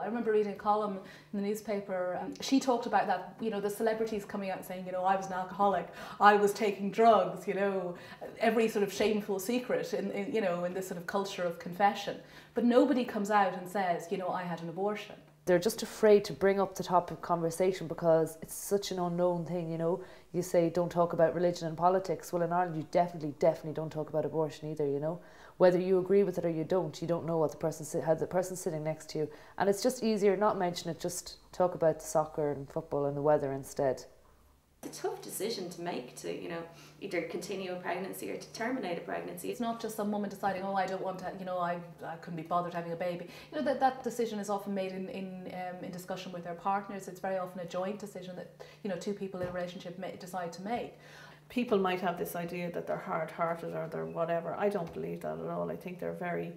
I remember reading a column in the newspaper. She talked about that, the celebrities coming out saying, I was an alcoholic, I was taking drugs, every sort of shameful secret in this sort of culture of confession. But nobody comes out and says, I had an abortion. They're just afraid to bring up the topic of conversation because it's such an unknown thing, You say don't talk about religion and politics. Well, in Ireland you definitely don't talk about abortion either, Whether you agree with it or you don't know what how the person sitting next to you. And it's just easier not mention it, just talk about the soccer and football and the weather instead. It's a tough decision to make to, either continue a pregnancy or to terminate a pregnancy. It's not just some woman deciding, I don't want to, I couldn't be bothered having a baby. That decision is often made in discussion with their partners. It's very often a joint decision that, two people in a relationship decide to make. People might have this idea that they're hard-hearted or they're whatever. I don't believe that at all. I think they're very,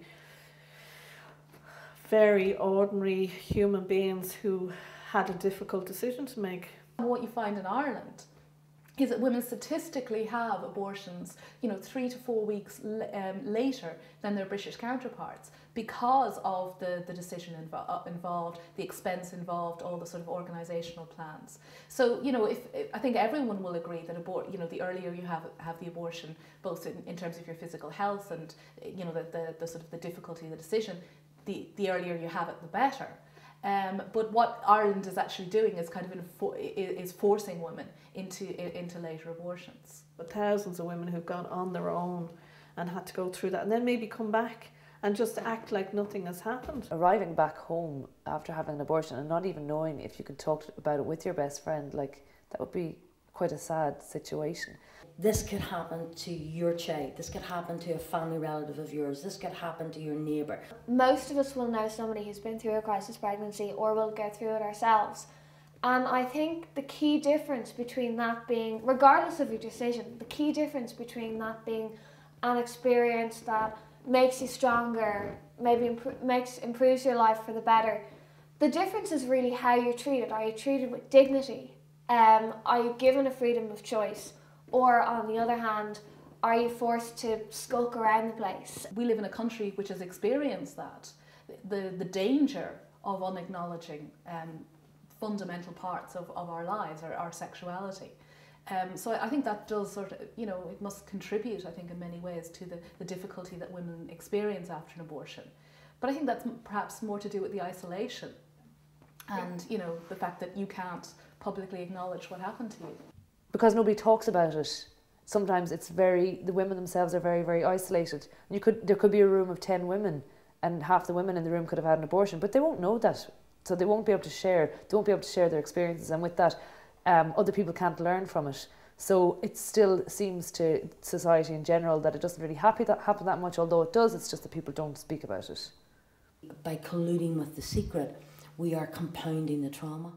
very ordinary human beings who had a difficult decision to make. What you find in Ireland is that women statistically have abortions, 3 to 4 weeks later than their British counterparts because of the decision involved, the expense involved, all the sort of organisational plans. So, I think everyone will agree that the earlier you have the abortion, both in terms of your physical health and, the sort of the difficulty of the decision, the earlier you have it, the better. But what Ireland is actually doing is kind of is forcing women into later abortions. But thousands of women who've gone on their own and had to go through that and then maybe come back and just act like nothing has happened. Arriving back home after having an abortion and not even knowing if you could talk about it with your best friend, that would be quite a sad situation. This could happen to your child, this could happen to a family relative of yours, this could happen to your neighbour. Most of us will know somebody who's been through a crisis pregnancy or will go through it ourselves. And I think the key difference between that being, regardless of your decision, the key difference between that being an experience that makes you stronger, maybe improves your life for the better, the difference is really how you're treated. Are you treated with dignity? Are you given a freedom of choice? Or on the other hand, are you forced to skulk around the place? We live in a country which has experienced that. The danger of unacknowledging fundamental parts of our lives, our sexuality. So I think that does sort of, it must contribute, I think, in many ways to the difficulty that women experience after an abortion. But I think that's perhaps more to do with the isolation and, the fact that you can't publicly acknowledge what happened to you. Because nobody talks about it, sometimes the women themselves are very, very isolated. There could be a room of 10 women and half the women in the room could have had an abortion, but they won't know that. So they won't be able to share their experiences, and with that, other people can't learn from it. So it still seems to society in general that it doesn't really happen that much, although it does, it's just that people don't speak about it. By colluding with the secret, we are compounding the trauma.